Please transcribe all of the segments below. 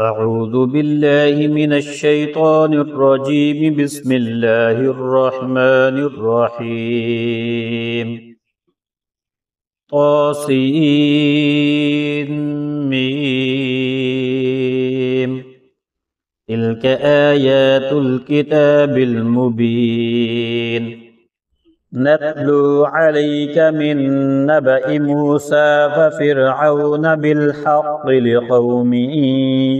أعوذ بالله من الشيطان الرجيم. بسم الله الرحمن الرحيم. طاسين ميم. تلك آيات الكتاب المبين. نتلو عليك من نبأ موسى وفرعون بالحق لقوم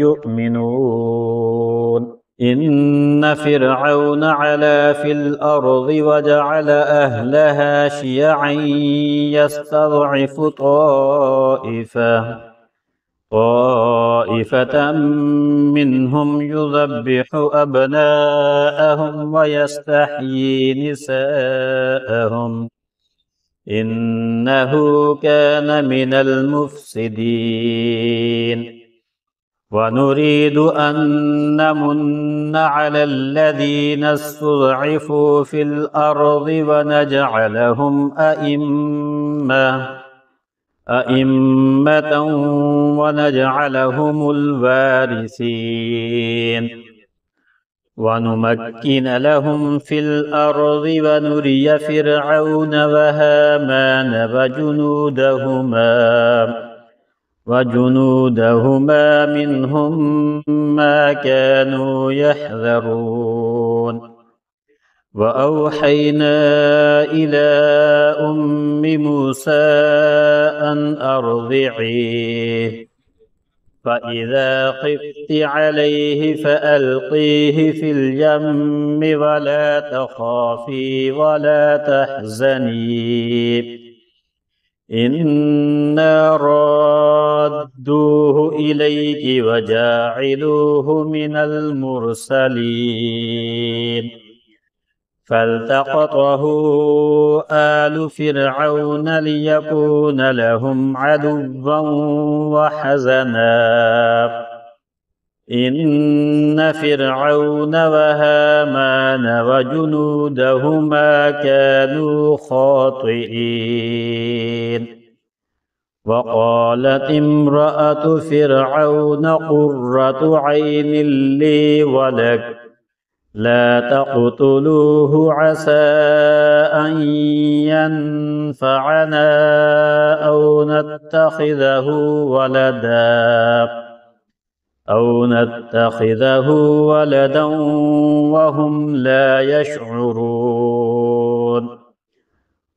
يؤمنون. إن فرعون علا في الأرض وجعل أهلها شيعا يستضعف طائفة منهم يذبح أبناءهم ويستحيي نساءهم إنه كان من المفسدين. ونريد أن نمن على الذين استضعفوا في الأرض ونجعلهم أئمة ونجعلهم الوارثين. ونمكن لهم في الأرض ونري فرعون وهامان وجنودهما منهم ما كانوا يحذرون. وأوحينا إلى أم موسى أن أرضعيه فإذا خفت عليه فألقيه في اليم ولا تخافي ولا تحزني إنا رادوه إليك وجاعلوه من المرسلين. فالتقطه آل فرعون ليكون لهم عدوا وحزنا إن فرعون وهامان وجنودهما كانوا خاطئين. وقالت امرأة فرعون قرة عين لي ولك لا تقتلوه عسى أن ينفعنا أو نتخذه ولدا وهم لا يشعرون.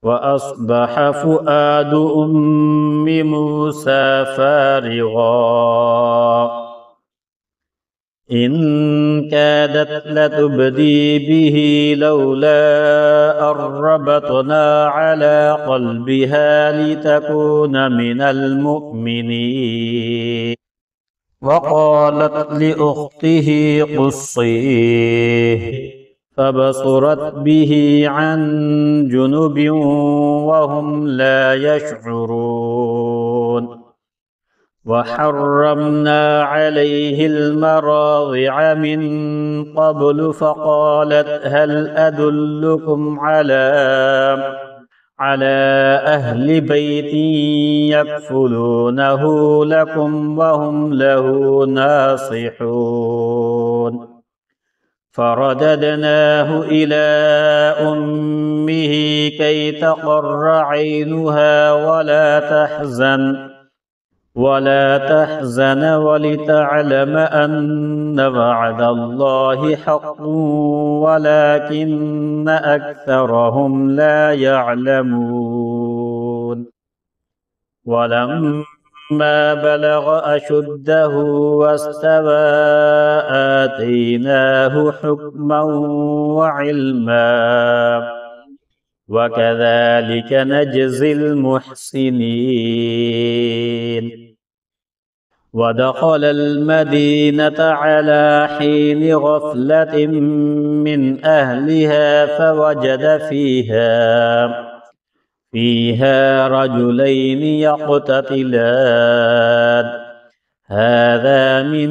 وأصبح فؤاد أم موسى فارغا إن كادت لتبدي به لولا أن ربطنا على قلبها لتكون من المؤمنين. وقالت لأخته قصيه فبصرت به عن جنب وهم لا يشعرون. وحرمنا عليه المراضع من قبل فقالت هل أدلكم على أهل بيت يكفلونه لكم وهم له ناصحون. فرددناه إلى أمه كي تقر عينها ولا تحزن ولتعلم أن وعد الله حق ولكن أكثرهم لا يعلمون. ولما بلغ أشده واستوى آتيناه حكما وعلما وكذلك نجزي المحسنين. ودخل المدينة على حين غفلة من أهلها فوجد فيها رجلين يقتتلان هذا من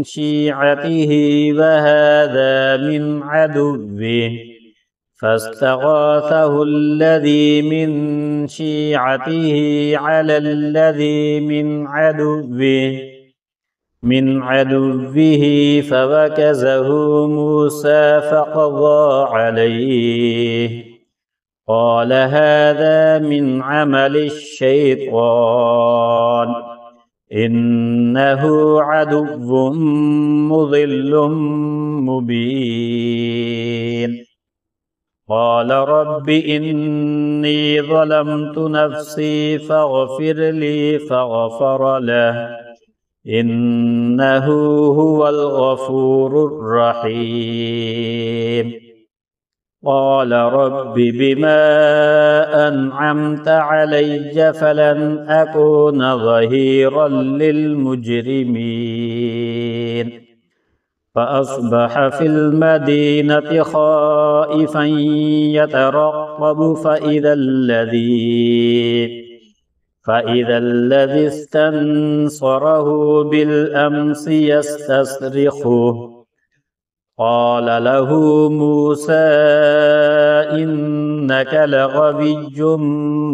شيعته وهذا من عدوه فاستغاثه الذي من شيعته على الذي من عدوه من عدوه فوكزه موسى فقضى عليه قال هذا من عمل الشيطان إنه عدو مضل مبين قال رب إني ظلمت نفسي فاغفر لي فغفر له إنه هو الغفور الرحيم قال رب بما أنعمت علي فلن أكون ظهيرا للمجرمين فأصبح في المدينة خائفا يترقب فإذا الذي استنصره بالأمس يستصرخه قال له موسى إنك لغوي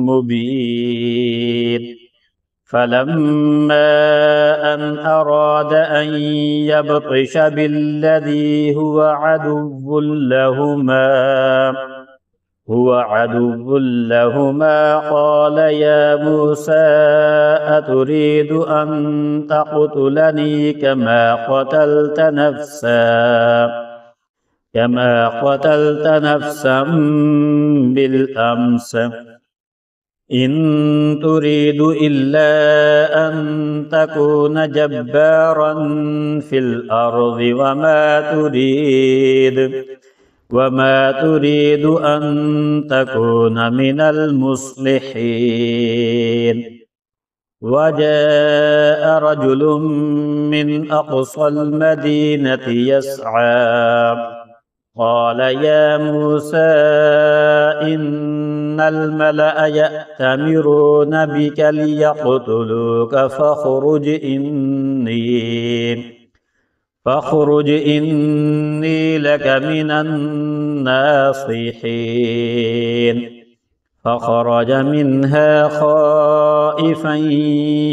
مبين فلما أن أراد أن يبطش بالذي هو عدو لهما قال يا موسى أتريد أن تقتلني كما قتلت نفسا بالأمس إن تريد إلا أن تكون جبارا في الأرض وما تريد أن تكون من المصلحين وجاء رجل من أقصى المدينة يسعى قال يا موسى إن الملأ يأتمرون بك ليقتلوك فاخرج إني لك من الناصحين فخرج منها خائفا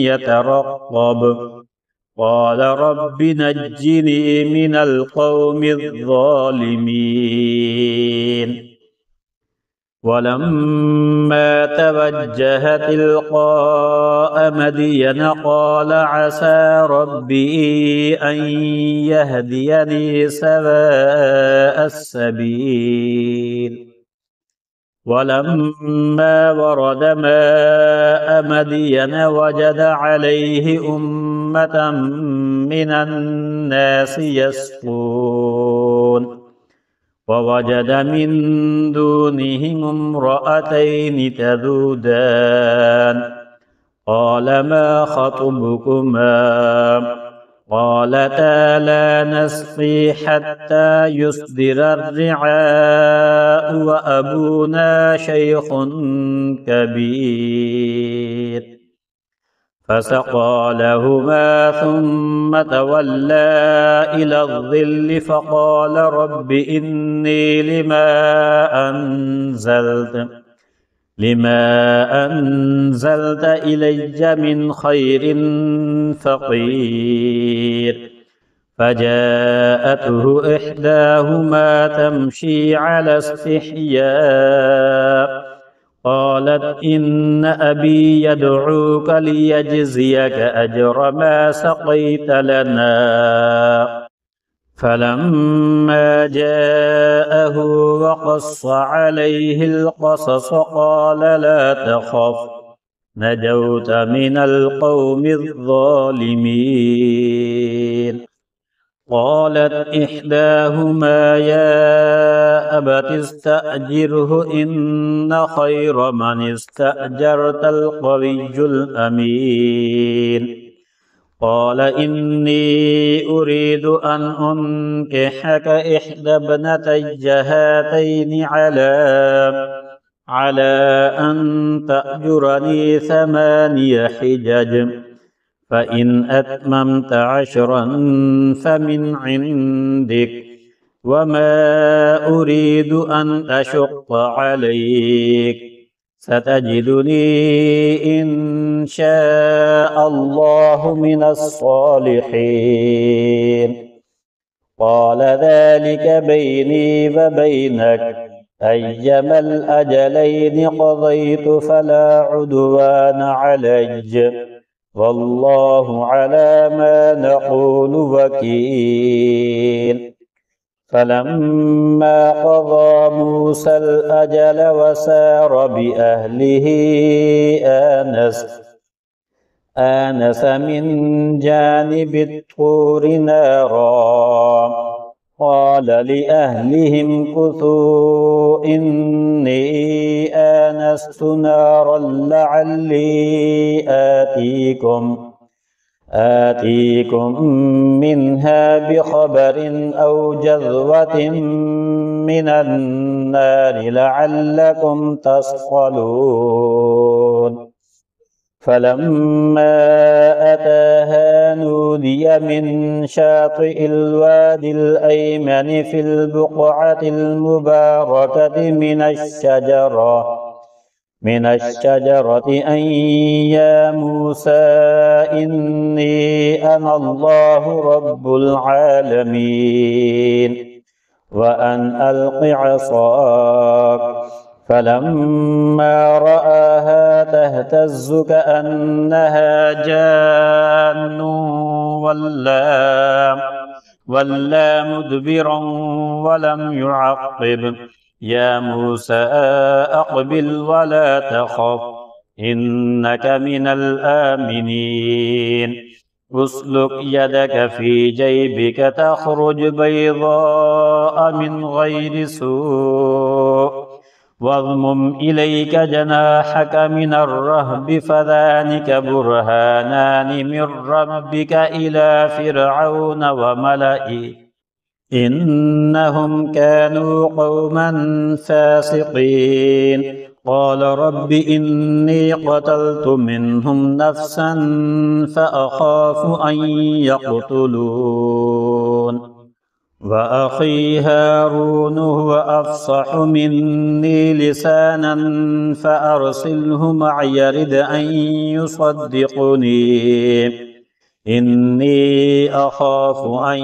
يترقب قال رب نجني من القوم الظالمين ولما توجه تلقاء مدين قال عسى ربي أن يهديني سواء السبيل ولما ورد ماء مدين وجد عليه أمة من الناس يسقون ووجد من دونهم امرأتين تذودان قال ما خطبكما قالتا لا نسقي حتى يصدر الرعاء وأبونا شيخ كبير فسقى لهما ثم تولى إلى الظل فقال رب إني لما أنزلت إلي من خير فقير فجاءته إحداهما تمشي على استحياء قالت إن أبي يدعوك ليجزيك أجر ما سقيت لنا فلما جاءه وقص عليه القصص قال لا تخف نجوت من القوم الظالمين قالت إحداهما يا أبت استأجره إن خير من استأجرت القوي الأمين قال إني أريد أن أنكحك إحدى ابنتي هاتين على أن تأجرني 8 حجج فإن أتممت 10 فمن عندك وما أريد أن أشق عليك ستجدني إن شاء الله من الصالحين قال ذلك بيني وبينك أيما الأجلين قضيت فلا عدوان علي والله على ما نقول وكيل فلما قضى موسى الأجل وسار بأهله آنس من جانب الطور نارا قال لأهلهم كثوا إني آنست نارا لعلي آتيكم منها بخبر أو جذوة من النار لعلكم تصطلون فلما أتاها نودي من شاطئ الوادي الأيمن في البقعة المباركة من الشجرة أن يا موسى إني أنا الله رب العالمين وأن ألق عصاك فلما رآها تهتز كأنها جان ولا مدبرا ولم يعقب يا موسى أقبل ولا تخف إنك من الآمنين اسلك يدك في جيبك تخرج بيضاء من غير سوء واضمم إليك جناحك من الرهب فذلك برهانان من ربك إلى فرعون وملئه إنهم كانوا قوما فاسقين قال رب إني قتلت منهم نفسا فأخاف أن يقتلون وأخي هارون هو أفصح مني لسانا فأرسله معي يرد أن يصدقني إني أخاف أن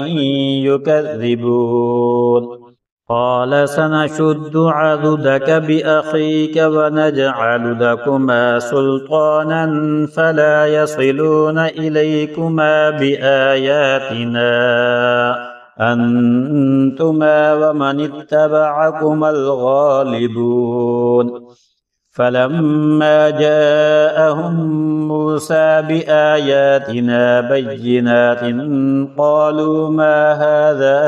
يكذبون قال سنشد عضدك بأخيك ونجعل لكما سلطانا فلا يصلون إليكما بآياتنا أنتما ومن اتبعكما الغالبون فلما جاءهم موسى بآياتنا بينات قالوا ما هذا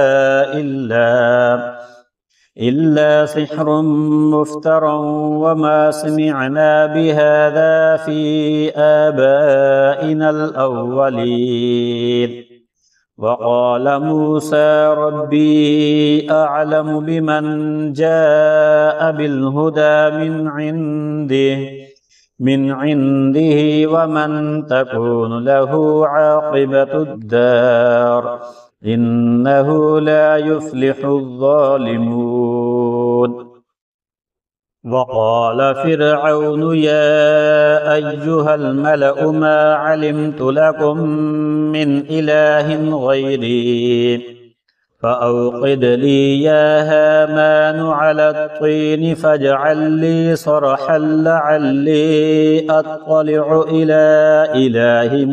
إلا سحر مفترى وما سمعنا بهذا في آبائنا الأولين وقال موسى ربي أعلم بمن جاء بالهدى من عنده ومن تكون له عاقبة الدار إنه لا يفلح الظالمون وقال فرعون يا أيها الملأ ما علمت لكم من إله غيري فأوقد لي يا هامان على الطين فاجعل لي صرحا لعلي أطلع إلى إله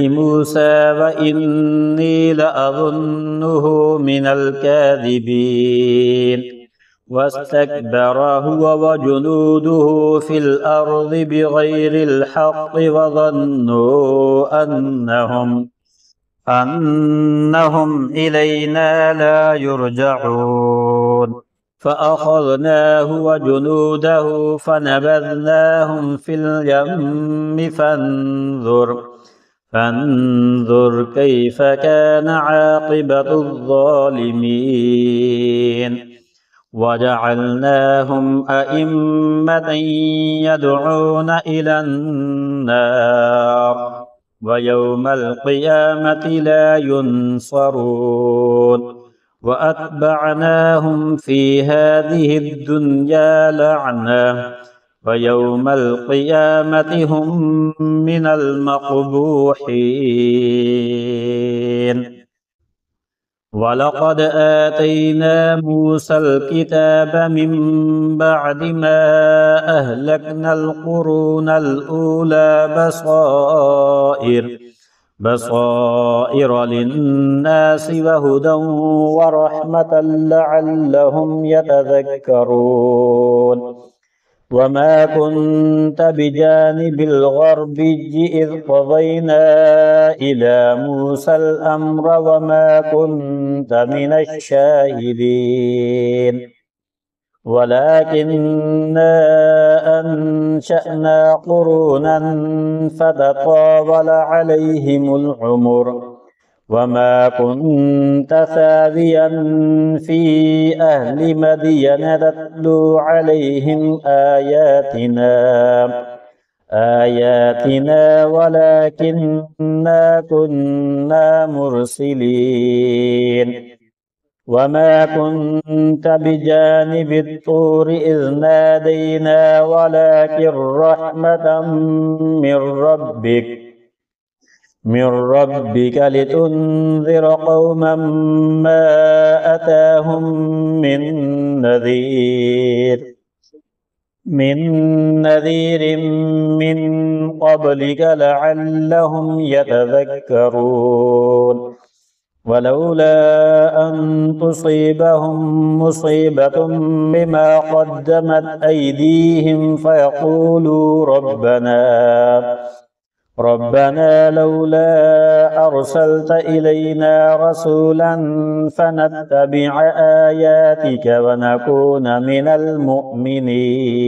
موسى وإني لأظنه من الكاذبين واستكبر هو وجنوده في الأرض بغير الحق وظنوا أنهم إلينا لا يرجعون فأخذناه وجنوده فنبذناهم في اليم فانظر كيف كان عاقبة الظالمين وجعلناهم أئمة يدعون إلى النار ويوم القيامة لا ينصرون وأتبعناهم في هذه الدنيا لعنة ويوم القيامة هم من المقبوحين. ولقد آتينا موسى الكتاب من بعد ما أهلكنا القرون الأولى بصائر للناس وهدى ورحمة لعلهم يتذكرون. وما كنت بجانب الغربي إذ قضينا إلى موسى الأمر وما كنت من الشاهدين ولكننا أنشأنا قرونا فتطاول عليهم العمر وما كنت ثاويا في أهل مدين تتلو عليهم آياتنا ولكننا كنا مرسلين. وما كنت بجانب الطور إذ نادينا ولكن رحمة من ربك لتنذر قوما ما أتاهم من نذير من قبلك لعلهم يتذكرون. ولولا أن تصيبهم مصيبة بما قدمت أيديهم فيقولوا ربنا لولا أرسلت إلينا رسولا فنتبع آياتك ونكون من المؤمنين.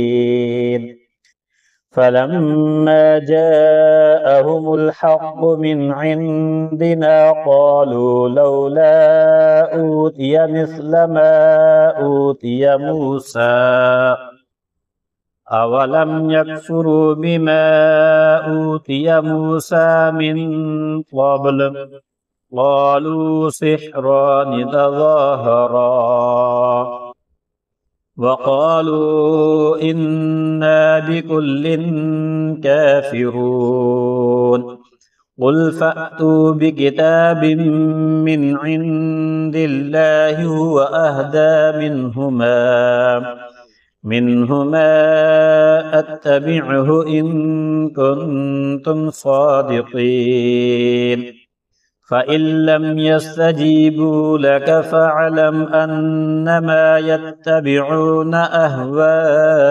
فلما جاءهم الحق من عندنا قالوا لولا أوتي مثل ما أوتي موسى أولم يكفروا بما أوتي موسى من قبل قالوا سحران تظاهرا وقالوا إنا بكل كافرون. قل فأتوا بكتاب من عند الله هو أهدى منهما أتبعه إن كنتم صادقين. فإن لم يستجيبوا لك فاعلم أنما يتبعون أهواءهم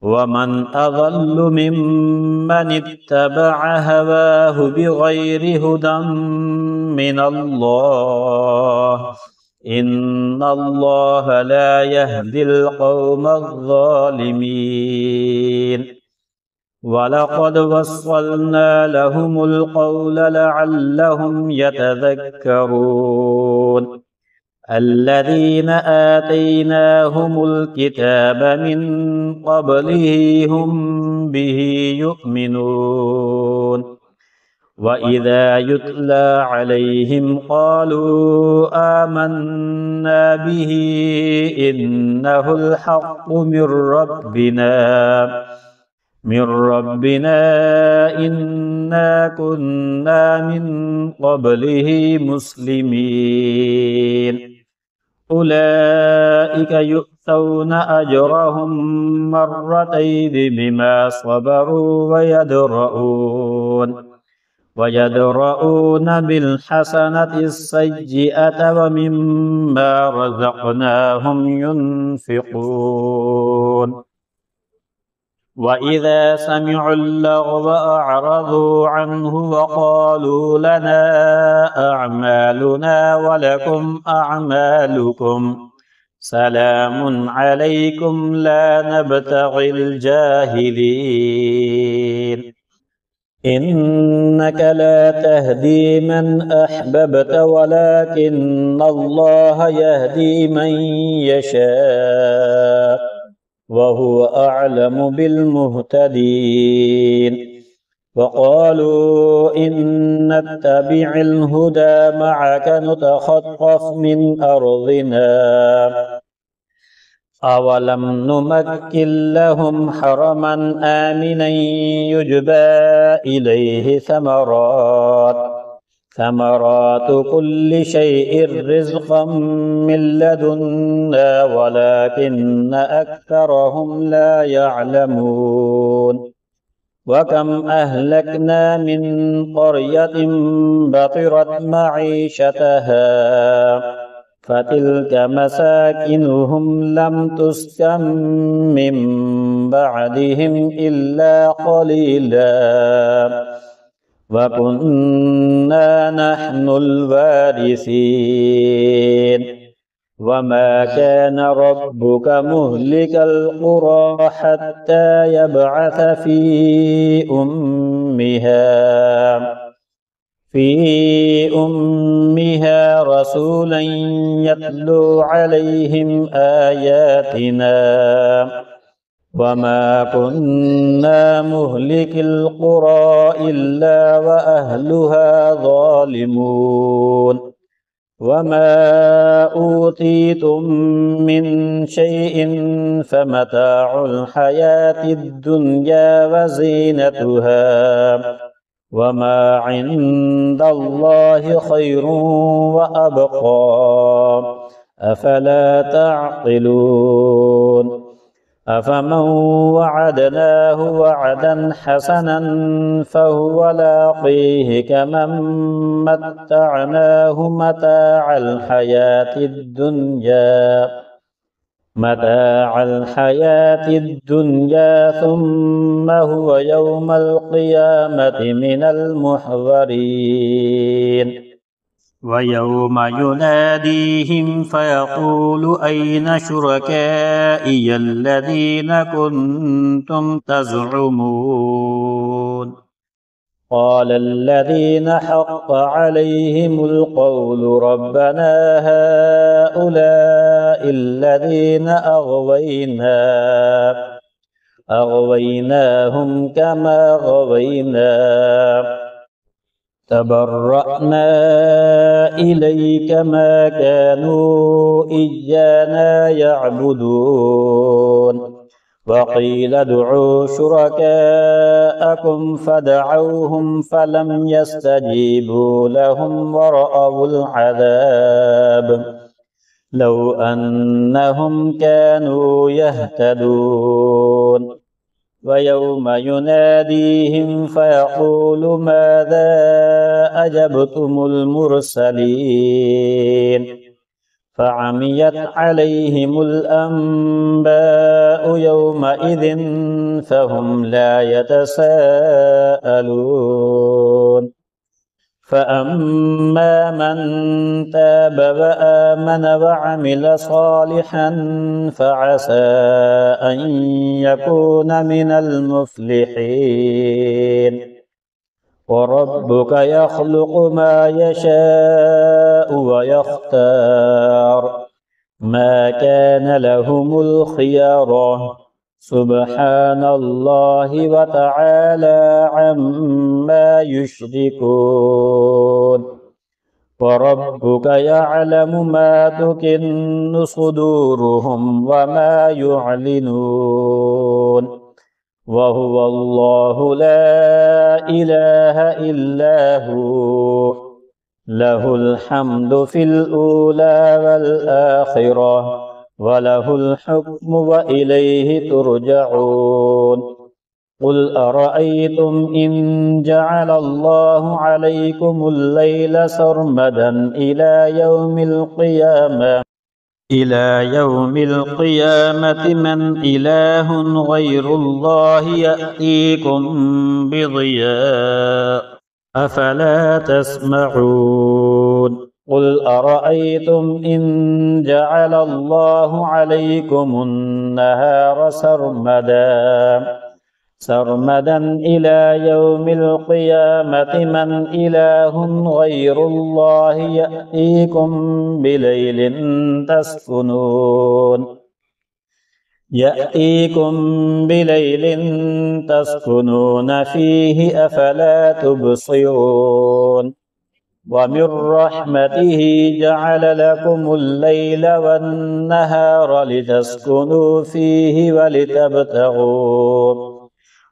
ومن أضل ممن اتبع هواه بغير هدى من الله إن الله لا يهدي القوم الظالمين. ولقد وصلنا لهم القول لعلهم يتذكرون. الذين آتيناهم الكتاب من قبله هم به يؤمنون. وإذا يتلى عليهم قالوا آمنا به إنه الحق من ربنا إنا كنا من قبله مسلمين. أولئك يؤتون أجرهم مرتين بما صبروا ويدرؤون بالحسنة السيئة ومما رزقناهم ينفقون. وإذا سمعوا اللغو أعرضوا عنه وقالوا لنا أعمالنا ولكم أعمالكم سلام عليكم لا نبتغي الجاهلين. إنك لا تهدي من أحببت ولكن الله يهدي من يشاء وهو أعلم بالمهتدين. وقالوا إن نتبع الهدى معك نتخطف من أرضنا أولم نمكن لهم حرما آمنا يجبى إليه ثمرات كل شيء رزقا من لدنا ولكن أكثرهم لا يعلمون وكم أهلكنا من قرية بطرت معيشتها فتلك مساكنهم لم تسكن من بعدهم إلا قليلا وكنا نحن الوارثين وما كان ربك مهلك القرى حتى يبعث في أمها رسولا يتلو عليهم آياتنا وما كنا مهلك القرى إلا وأهلها ظالمون وما أوتيتم من شيء فمتاع الحياة الدنيا وزينتها وما عند الله خير وأبقى أفلا تعقلون أفمن وعدناه وعدا حسنا فهو لاقيه كمن متعناه متاع الحياة الدنيا ثم هو يوم القيامة من المحضرين ويوم يناديهم فيقول أين شركائي الذين كنتم تزعمون قال الذين حق عليهم القول ربنا هؤلاء الذين أغويناهم كما غوينا تبرأنا إليك ما كانوا إيانا يعبدون وقيل ادعوا شركاءكم فدعوهم فلم يستجيبوا لهم ورأوا العذاب لو أنهم كانوا يهتدون ويوم يناديهم فيقول ماذا أجبتم المرسلين فعميت عليهم الأنباء يومئذ فهم لا يتساءلون فأما من تاب وآمن وعمل صالحا فعسى أن يكون من المفلحين وربك يخلق ما يشاء ويختار ما كان لهم الخيرة سبحان الله وتعالى عما يشركون وربك يعلم ما تكن صدورهم وما يعلنون وهو الله لا إله إلا هو له الحمد في الأولى والآخرة وله الحكم وإليه ترجعون قل أرأيتم إن جعل الله عليكم الليل سرمدا إلى يوم القيامة من إله غير الله يأتيكم بضياء أفلا تسمعون قل أرأيتم إن جعل الله عليكم النهار سرمدا إلى يوم القيامة من إله غير الله يأتيكم بليل تسكنون يأتيكم بليل تسكنون فيه أفلا تبصرون ومن رحمته جعل لكم الليل والنهار لتسكنوا فيه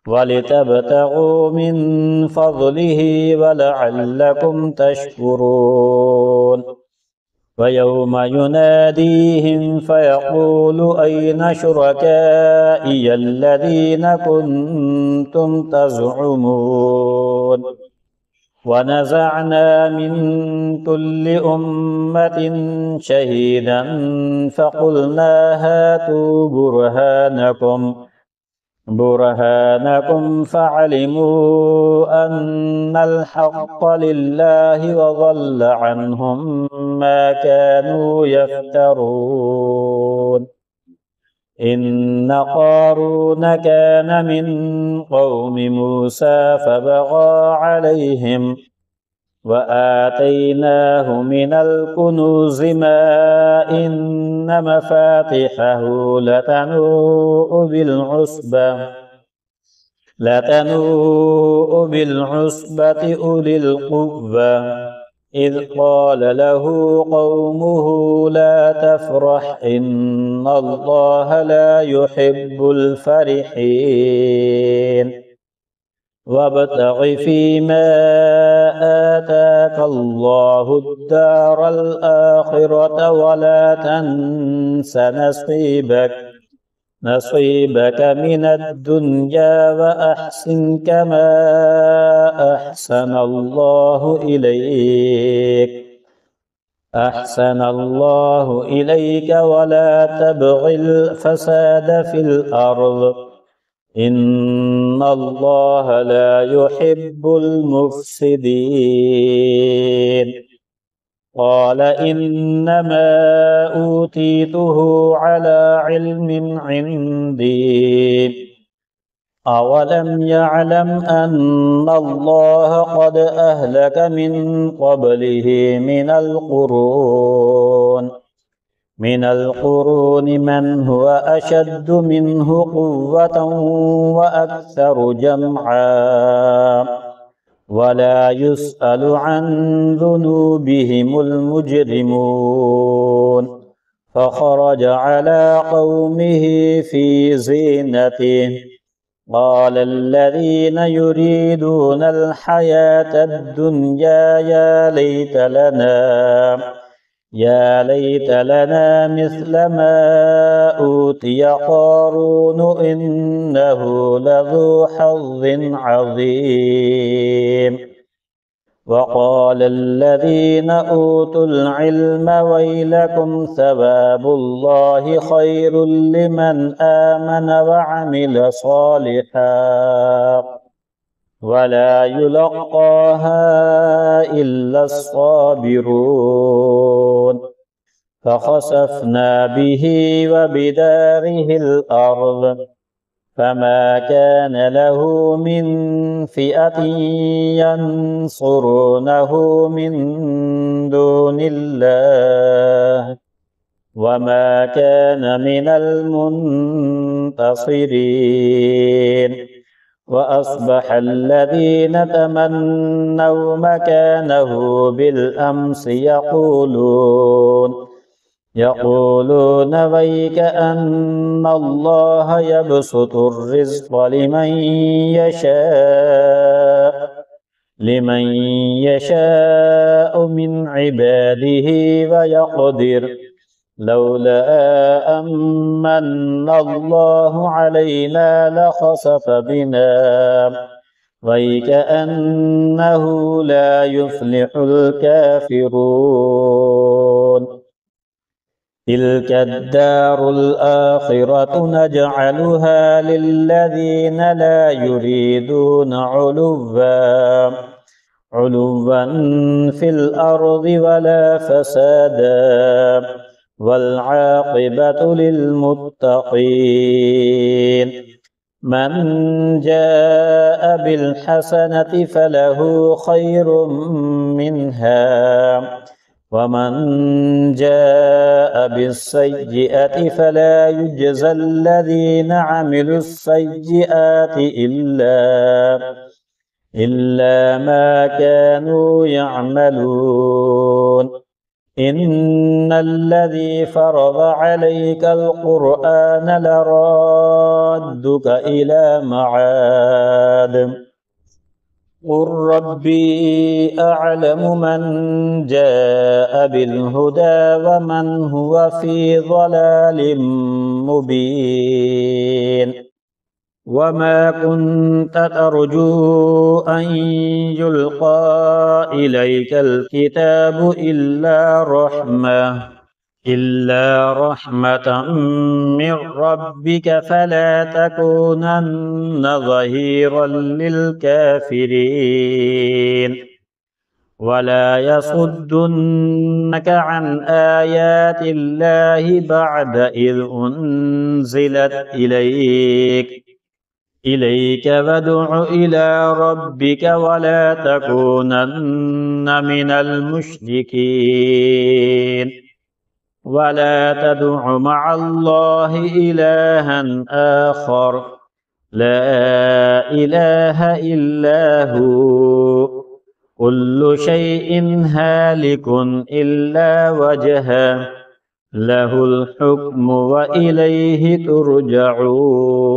ولتبتغوا من فضله ولعلكم تشكرون ويوم يناديهم فيقول أين شركائي الذين كنتم تزعمون ونزعنا من كل أمة شهيدا فقلنا هاتوا برهانكم فعلموا أن الحق لله وضل عنهم ما كانوا يفترون إن قارون كان من قوم موسى فبغى عليهم وآتيناه من الكنوز ما إن مفاتحه لتنوء بالعصبة أولي القوة إذ قال له قومه لا تفرح إن الله لا يحب الفرحين وابتغ فيما آتاك الله الدار الآخرة ولا تنس نصيبك من الدنيا وأحسن كما أحسن الله إليك ولا تبغ الفساد في الأرض إن الله لا يحب المفسدين قال إنما أوتيته على علم عندي أولم يعلم أن الله قد أهلك من قبله من القرون من هو أشد منه قوة وأكثر جمعا ولا يسأل عن ذنوبهم المجرمون فخرج على قومه في زينته قال الذين يريدون الحياة الدنيا يا ليت لنا مثل ما أوتي قارون إنه لذو حظ عظيم وقال الذين أوتوا العلم ويلكم ثواب الله خير لمن آمن وعمل صالحا ولا يلقاها إلا الصابرون فخسفنا به وبداره الأرض فما كان له من فئة ينصرونه من دون الله وما كان من المنتصرين وأصبح الذين تمنوا مكانه بالأمس يقولون ويك أن الله يبسط الرزق لمن يشاء من عباده ويقدر لولا أمن الله علينا لخسف بنا ويكأنه لا يفلح الكافرون تلك الدار الآخرة نجعلها للذين لا يريدون علوا في الأرض ولا فسادا والعاقبة للمتقين من جاء بالحسنة فله خير منها ومن جاء بالسيئة فلا يجزى الذين عملوا السيئات إلا ما كانوا يعملون إن الذي فرض عليك القرآن لرادك إلى معاد قل ربي أعلم من جاء بالهدى ومن هو في ضلال مبين وما كنت ترجو أن يلقى إليك الكتاب إلا رحمة من ربك فلا تكونن ظهيرا للكافرين ولا يصدنك عن آيات الله بعد إذ أنزلت إليك وادع إلى ربك ولا تكونن من المشركين ولا تدع مع الله إلها آخر لا إله إلا هو كل شيء هالك إلا وجهه له الحكم وإليه ترجعون